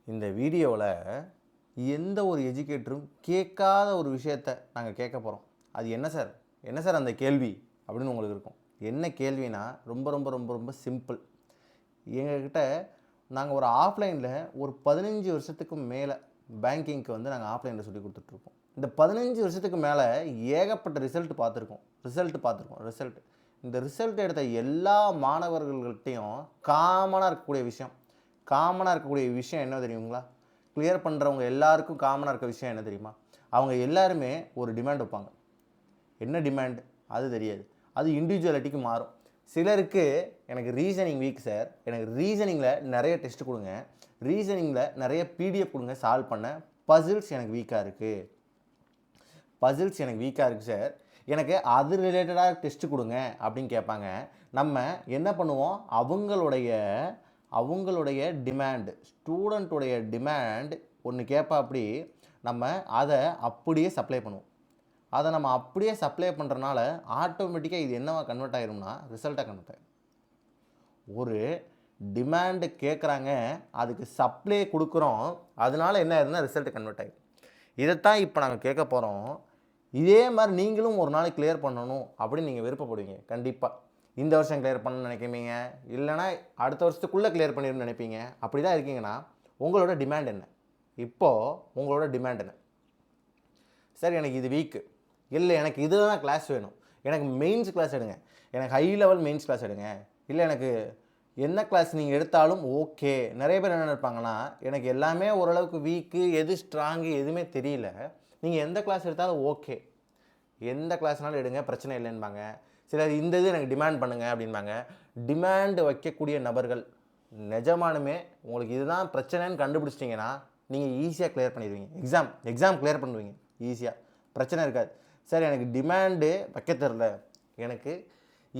இந்த வீடியோவில் எந்த ஒரு எஜுகேட்டரும் கேட்காத ஒரு விஷயத்தை நாங்கள் கேட்க போகிறோம். அது என்ன சார், என்ன சார் அந்த கேள்வி அப்படின்னு உங்களுக்கு இருக்கும். என்ன கேள்வினா ரொம்ப ரொம்ப ரொம்ப ரொம்ப சிம்பிள். எங்ககிட்ட நாங்கள் ஒரு ஆஃப்லைனில் ஒரு 15 வருஷத்துக்கு மேலே பேங்கிங்க்கு வந்து நாங்கள் ஆஃப்லைனில் சொல்லி கொடுத்துட்ருக்கோம். இந்த 15 வருஷத்துக்கு மேலே ஏகப்பட்ட ரிசல்ட் பார்த்துருக்கோம். இந்த ரிசல்ட் எடுத்த எல்லா மாணவர்கள்கிட்டையும் காமனாக இருக்கக்கூடிய விஷயம் என்ன தெரியுங்களா? கிளியர் பண்ணுறவங்க எல்லாருக்கும் காமனாக இருக்க விஷயம் என்ன தெரியுமா? அவங்க எல்லாருமே ஒரு டிமாண்ட் வைப்பாங்க. என்ன டிமாண்ட் அது தெரியாது, அது இண்டிவிஜுவாலிட்டிக்கு மாறும். சிலருக்கு எனக்கு ரீசனிங் வீக் சார், எனக்கு ரீசனிங்கில் நிறைய டெஸ்ட் கொடுங்க, ரீசனிங்கில் நிறைய பிடிஎஃப் கொடுங்க சால்வ் பண்ண, பசில்ஸ் எனக்கு வீக்காக இருக்குது சார், எனக்கு அது ரிலேட்டடாக டெஸ்ட் கொடுங்க அப்படின்னு கேட்பாங்க. நம்ம என்ன பண்ணுவோம், அவங்களுடைய டிமாண்டு, ஸ்டூடெண்ட்டுடைய டிமாண்ட் ஒன்று கேட்பா, அப்படி நம்ம அதை அப்படியே சப்ளை பண்ணுவோம். அதை நம்ம அப்படியே சப்ளை பண்ணுறனால ஆட்டோமேட்டிக்காக இது என்னவா கன்வெர்ட் ஆயிரும்னா ரிசல்ட்டாக கன்வெர்ட் ஆயிரும். ஒரு டிமாண்டு கேட்குறாங்க, அதுக்கு சப்ளை கொடுக்குறோம், அதனால என்ன ஆயிருந்தா ரிசல்ட்டு கன்வெர்ட் ஆகிடும். இதைத்தான் இப்போ நாங்கள் கேட்க போகிறோம். இதே மாதிரி நீங்களும் ஒரு நாளைக்கு கிளியர் பண்ணணும் அப்படின்னு நீங்கள் விருப்பப்படுவீங்க. கண்டிப்பாக இந்த வருஷம் கிளியர் பண்ணணும்னு நினைக்கிறீங்க, இல்லைனா அடுத்த வருஷத்துக்குள்ளே கிளியர் பண்ணிடணும்னு நினைப்பீங்க. அப்படி தான் இருக்கீங்கன்னா உங்களோட டிமாண்ட் என்ன? இப்போது உங்களோட டிமாண்ட் என்ன? சார் எனக்கு இது வீக்கு, இல்லை எனக்கு இதுதான் கிளாஸ் வேணும், எனக்கு மெயின்ஸ் கிளாஸ் எடுங்க, எனக்கு ஹை லெவல் மெயின்ஸ் கிளாஸ் எடுங்க, இல்லை எனக்கு என்ன கிளாஸ் நீங்கள் எடுத்தாலும் ஓகே. நிறைய பேர் என்ன நினைப்பாங்கன்னா, எனக்கு எல்லாமே ஓரளவுக்கு வீக்கு, எது ஸ்ட்ராங்கு எதுவுமே தெரியல, நீங்கள் எந்த கிளாஸ் எடுத்தாலும் ஓகே, எந்த கிளாஸ்னாலும் எடுங்க, பிரச்சனை இல்லைன்பாங்க. சிலர் இந்த இது எனக்கு டிமாண்ட் பண்ணுங்கள் அப்படின்பாங்க. டிமாண்டு வைக்கக்கூடிய நபர்கள் நிஜமானுமே உங்களுக்கு இதுதான் பிரச்சனைன்னு கண்டுபிடிச்சிட்டிங்கன்னா நீங்கள் ஈஸியாக கிளியர் பண்ணிடுவீங்க. எக்ஸாம் கிளியர் பண்ணுவீங்க ஈஸியாக, பிரச்சனை இருக்காது. சார் எனக்கு டிமாண்டு வைக்க தெரில, எனக்கு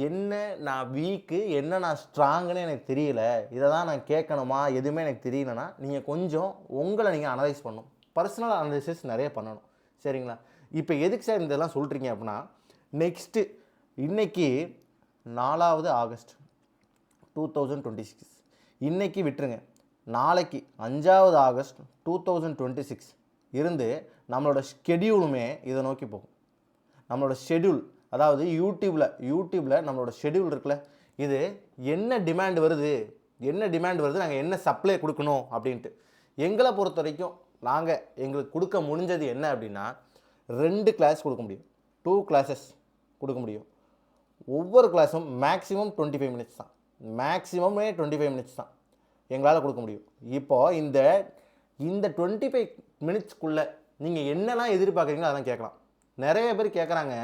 என்ன நான் வீக்கு, என்ன நான் ஸ்ட்ராங்குன்னு எனக்கு தெரியல, இதை தான் நான் கேட்கணுமா, எதுவுமே எனக்கு தெரியலனா நீங்கள் கொஞ்சம் உங்களை நீங்கள் அனலைஸ் பண்ணணும். பர்சனல் அனலைசிஸ் நிறைய பண்ணணும். சரிங்களா? இப்போ எதுக்கு சார் இதெல்லாம் சொல்கிறீங்க அப்படின்னா, நெக்ஸ்ட்டு இன்றைக்கி 4 ஆகஸ்ட் 2026, இன்றைக்கி விட்டுருங்க, நாளைக்கு 5 ஆகஸ்ட் 2026 இருந்து நம்மளோட ஸ்கெடியூலுமே இதை நோக்கி போகும். நம்மளோட ஷெடியூல், அதாவது யூடியூப்பில் நம்மளோட ஷெடியூல் இருக்குல்ல, இது என்ன டிமாண்ட் வருது, நாங்கள் என்ன சப்ளை கொடுக்கணும் அப்படின்ட்டு எங்களை பொறுத்த வரைக்கும் எங்களுக்கு கொடுக்க முடிஞ்சது என்ன அப்படின்னா, 2 கிளாஸ் கொடுக்க முடியும், 2 கிளாஸஸ் கொடுக்க முடியும். ஒவ்வொரு கிளாஸும் மேக்ஸிமம் 25 மினிட்ஸ் தான், 25 மினிட்ஸ் தான் எங்களால் கொடுக்க முடியும். இப்போது இந்த 25 மினிட்ஸ்க்குள்ளே நீங்கள் என்னெல்லாம் எதிர்பார்க்குறீங்களோ அதெல்லாம் கேட்கலாம். நிறைய பேர் கேட்குறாங்க,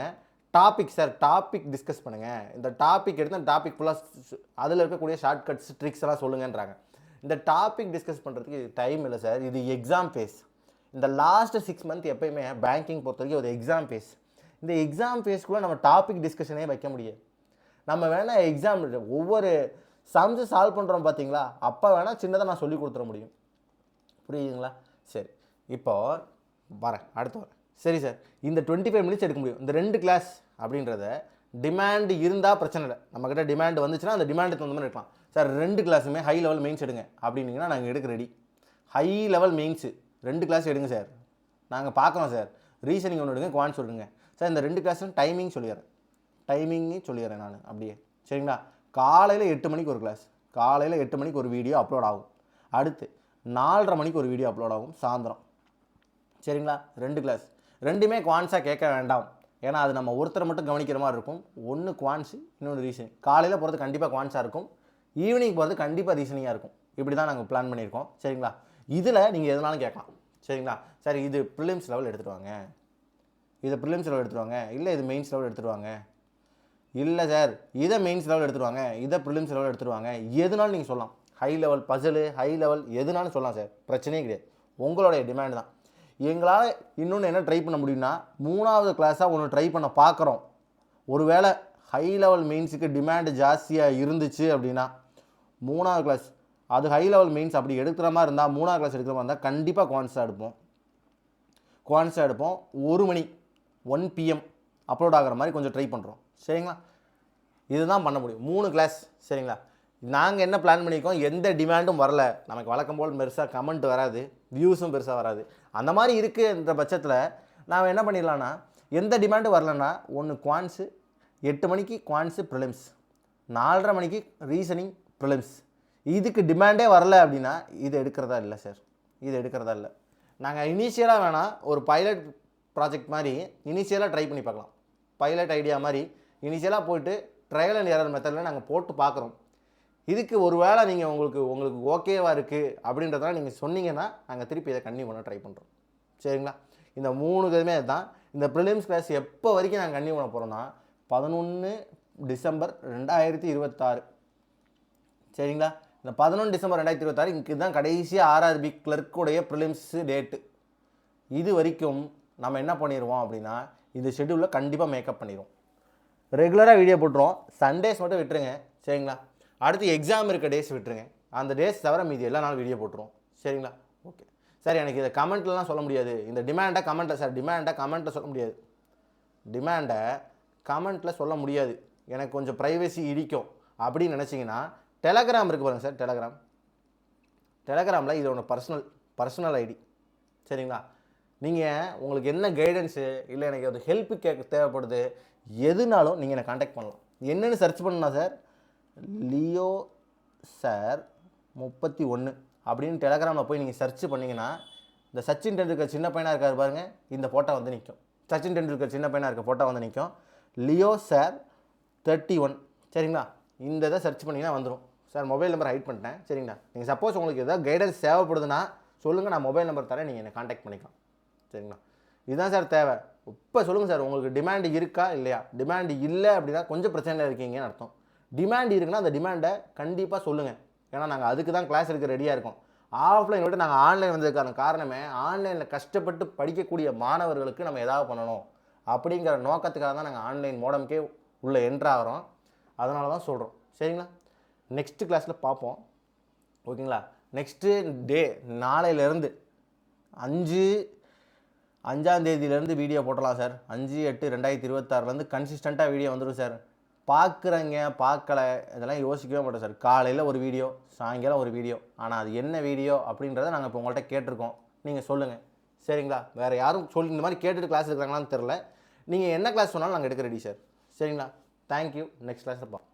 டாபிக் டிஸ்கஸ் பண்ணுங்கள், இந்த டாபிக் எடுத்து அந்த டாபிக் ஃபுல்லாக அதில் இருக்கக்கூடிய ஷார்ட்கட்ஸ் ட்ரிக்ஸ் எல்லாம் சொல்லுங்கன்றாங்க. இந்த டாபிக் டிஸ்கஸ் பண்ணுறதுக்கு இது டைம் இல்லை சார், இது எக்ஸாம் ஃபேஸ். இந்த லாஸ்ட்டு 6 மந்த் எப்போயுமே பேங்கிங் பொறுத்த வரைக்கும் ஒரு எக்ஸாம் ஃபேஸ். இந்த எக்ஸாம் ஃபேஸ்க்குள்ளே நம்ம டாபிக் டிஸ்கஷனே வைக்க முடியாது. நம்ம வேணால் எக்ஸாம் ஒவ்வொரு சம்ஸு சால்வ் பண்ணுறோம் பார்த்தீங்களா, அப்போ வேணால் சின்னதாக நான் சொல்லி கொடுத்துட முடியும். புரியுதுங்களா? சரி, இப்போது அடுத்து வரேன். சரி சார், இந்த 25 மினிட்ஸ் எடுக்க முடியும், இந்த 2 கிளாஸ் அப்படின்றத டிமாண்டு இருந்தால் பிரச்சனை இல்லை. நம்மக்கிட்ட டிமாண்டு வந்துச்சுன்னா அந்த டிமாண்டுக்கு தகுந்த மாதிரி இருக்கலாம். சார் 2 கிளாஸுமே ஹை லெவல் மெயின்ஸ் எடுங்க அப்படின்னீங்கன்னா நாங்கள் எடுக்க ready. High level mains 2 class எடுங்க சார், நாங்கள் பார்க்குறோம் சார். ரீசனிங் ஒன்று எடுங்க, குவான்ஸ் எடுங்க சார். இந்த 2 கிளாஸும் டைமிங் சொல்லிடுறேன் நான் அப்படியே. சரிங்களா? காலையில் 8 மணிக்கு ஒரு கிளாஸ், காலையில் 8 மணிக்கு ஒரு வீடியோ அப்லோட் ஆகும். அடுத்து 4:30 மணிக்கு ஒரு வீடியோ அப்லோட் ஆகும் சாயந்தரம். சரிங்களா? 2 கிளாஸ், ரெண்டுமே குவான்ஸாக கேட்க வேண்டாம், ஏன்னா அது நம்ம ஒருத்தரை மட்டும் கவனிக்கிற மாதிரி இருக்கும். ஒன்று குவான்ஸு, இன்னொன்று ரீசனிங். காலையில் போகிறது கண்டிப்பாக குவான்ஸாக இருக்கும், ஈவினிங் போகிறது கண்டிப்பாக ரீசனிங்காக இருக்கும். இப்படி தான் நாங்கள் பிளான் பண்ணியிருக்கோம். சரிங்களா? இதில் நீங்கள் எதுனாலும் கேட்கலாம். சரிங்களா? சரி, இது ப்ரிலிம்ஸ் லெவல் எடுத்துகிட்டு வாங்க, இல்லை இது மெயின்ஸ் லெவல் எடுத்துகிட்டு வாங்க, இல்லை சார் இதை மெயின்ஸ் லெவல் எடுத்துகிட்டு வாங்க, இதை ப்ரிலிம்ஸ் லெவல் எடுத்துகிட்டு வாங்க, எதுனாலும் நீங்கள் சொல்லலாம். High level puzzle, high level எதுனாலும் சொல்லலாம் சார், பிரச்சனையே கிடையாது. உங்களுடைய டிமாண்ட் தான். எங்களால் இன்னொன்று என்ன ட்ரை பண்ண முடியும்னா, 3வது கிளாஸாக ஒன்று ட்ரை பண்ண பார்க்குறோம். ஒருவேளை ஹை லெவல் மெயின்ஸுக்கு டிமாண்டு ஜாஸ்தியாக இருந்துச்சு அப்படின்னா 3வது கிளாஸ், அது ஹை லெவல் மெயின்ஸ் அப்படி எடுக்கிற மாதிரி இருந்தால், 3வது கிளாஸ் எடுக்கிற மாதிரி இருந்தால் கண்டிப்பாக குவான்ஸாக எடுப்போம். 1 மணி 1 PM அப்லோட் ஆகிற மாதிரி கொஞ்சம் ட்ரை பண்ணுறோம். சரிங்களா? இதுதான் பண்ண முடியும், 3 கிளாஸ். சரிங்களா? நாங்கள் என்ன பிளான் பண்ணியிருக்கோம், எந்த டிமாண்டும் வரல, நமக்கு வழக்கம் போல் பெருசாக கமெண்ட் வராது, வியூஸும் பெருசாக வராது. அந்த மாதிரி இருக்குன்ற பட்சத்தில் நான் என்ன பண்ணிடலான்னா, எந்த டிமாண்டும் வரலன்னா, ஒன்று குவான்ஸு 8 மணிக்கு குவான்ஸு ப்ரிலிம்ஸ், 4:30 மணிக்கு ரீசனிங் ப்ரிலிம்ஸ். இதுக்கு டிமாண்டே வரல அப்படின்னா இது எடுக்கிறதா இல்லை சார், இது எடுக்கிறதா இல்லை. நாங்கள் இனிஷியலாக வேணால் ஒரு பைலட் ப்ராஜெக்ட் மாதிரி இனிஷியலாக ட்ரை பண்ணி பார்க்கலாம். பைலட் ஐடியா மாதிரி இனிஷியலாக போய்ட்டு ட்ரையல் அண்ட் எரர் மெத்தடில் நாங்கள் போட்டு பார்க்குறோம். இதுக்கு ஒரு வேளை நீங்கள் உங்களுக்கு ஓகேவாக இருக்குது அப்படின்றதெல்லாம் நீங்கள் சொன்னீங்கன்னா நாங்கள் திருப்பி இதை கன்டினியூ பண்ண ட்ரை பண்ணுறோம். சரிங்களா? இந்த 3 இதுவுமே அதுதான். இந்த ப்ரிலிம்ஸ் கிளாஸ் எப்போ வரைக்கும் நாங்கள் கன்டினியூ பண்ண போகிறோம்னா 11 டிசம்பர் 2026. சரிங்களா? இந்த 11 டிசம்பர் 2026 இங்கே தான் கடைசியாக ஆர்ஆர்பி கிளர்க்குடைய ப்ரிலிம்ஸு டேட்டு. இது வரைக்கும் நம்ம என்ன பண்ணிடுவோம் அப்படின்னா இந்த ஷெட்யூலில் கண்டிப்பாக மேக்கப் பண்ணிடுவோம். ரெகுலராக வீடியோ போட்டுருவோம். சண்டேஸ் மட்டும் விட்டுருங்க. சரிங்களா? அடுத்து எக்ஸாம் இருக்க டேஸ் விட்டுருங்க. அந்த டேஸ் தவிர மீதி எல்லா நாளும் வீடியோ போட்டுருவோம். சரிங்களா? Okay sir. எனக்கு இதை கமெண்ட்லாம் சொல்ல முடியாது, இந்த டிமாண்டை கமெண்ட்டில் சார், டிமாண்டை கமெண்ட்டில் சொல்ல முடியாது, டிமாண்டை கமெண்ட்டில் சொல்ல முடியாது, எனக்கு கொஞ்சம் ப்ரைவசி இடிக்கும் அப்படின்னு நினச்சிங்கன்னா டெலகிராம் இருக்குது பாருங்கள் சார். டெலகிராமில் இது ஒன்று பர்சனல் ஐடி. சரிங்களா? நீங்கள் உங்களுக்கு என்ன கைடன்ஸு இல்லை எனக்கு ஒரு ஹெல்ப்பு கேட்க தேவைப்படுது எதுனாலும் நீங்கள் என்னை காண்டாக்ட் பண்ணலாம். என்னென்னு சர்ச் பண்ணலாம் சார், லியோ சார் 31 அப்படின்னு டெலகிராமில் போய் நீங்கள் சர்ச் பண்ணிங்கன்னா இந்த சச்சின் டெண்டுல்கர் சின்ன பையனாக இருக்கார் பாருங்கள், இந்த ஃபோட்டோ வந்து நிற்கும். சச்சின் டெண்டுல்கர் சின்ன பையனாக இருக்க ஃபோட்டோ வந்து நிற்கும். Leo sir 31. சரிங்களா? இந்த இதை சர்ச் பண்ணிங்கன்னா வந்துடும். சார் மொபைல் நம்பர் ஹைட் பண்ணிட்டேன். சரிங்களா? நீங்கள் சப்போஸ் உங்களுக்கு எதாவது கைடன்ஸ் தேவைப்படுதுன்னா சொல்லுங்கள், நான் மொபைல் நம்பர் தரேன், நீங்கள் என்னை காண்டாக்ட் பண்ணிக்கலாம். சரிங்களா? இதுதான் சார் தேவை. இப்போ சொல்லுங்கள் சார், உங்களுக்கு டிமாண்டு இருக்கா இல்லையா? டிமாண்டு இல்லை அப்படின்னா கொஞ்சம் பிரச்சனையில் இருக்கீங்கன்னு அர்த்தம். டிமாண்ட் இருக்குன்னா அந்த டிமாண்டை கண்டிப்பாக சொல்லுங்கள். ஏன்னா நாங்கள் அதுக்கு தான் கிளாஸ் எடுக்க ரெடியாக இருக்கோம். ஆஃப்லைன் விட்டு நாங்கள் ஆன்லைன் வந்ததுக்கான காரணமே ஆன்லைனில் கஷ்டப்பட்டு படிக்கக்கூடிய மாணவர்களுக்கு நம்ம எதாவது பண்ணணும் அப்படிங்கிற நோக்கத்துக்காக தான் நாங்கள் ஆன்லைன் மோடம்கே உள்ளே என்ட்ராகிறோம். அதனால தான் சொல்கிறோம். சரிங்களா? நெக்ஸ்ட்டு கிளாஸில் பார்ப்போம். ஓகேங்களா? நெக்ஸ்ட்டு டே நாளையிலேருந்து 5ஆம் தேதியிலேருந்து வீடியோ போட்டலாம் சார். 5/8/2026 கன்சிஸ்டண்ட்டாக வீடியோ வந்துடும் சார். பார்க்குறங்க பார்க்கல இதெல்லாம் யோசிக்கவே மாட்டோம் சார். காலையில் ஒரு வீடியோ, சாயங்காலம் ஒரு வீடியோ. ஆனால் அது என்ன வீடியோ அப்படின்றத நாங்கள் இப்போ உங்கள்கிட்ட கேட்டிருக்கோம். நீங்கள் சொல்லுங்கள். சரிங்களா? வேறு யாரும் இந்த மாதிரி கேட்டுட்டு கிளாஸ் எடுக்கிறாங்களான்னு தெரில. நீங்கள் என்ன கிளாஸ் சொன்னாலும் நாங்கள் எடுக்க ரெடி சார். சரிங்களா? தேங்க்யூ. நெக்ஸ்ட் கிளாஸில் பார்ப்போம்.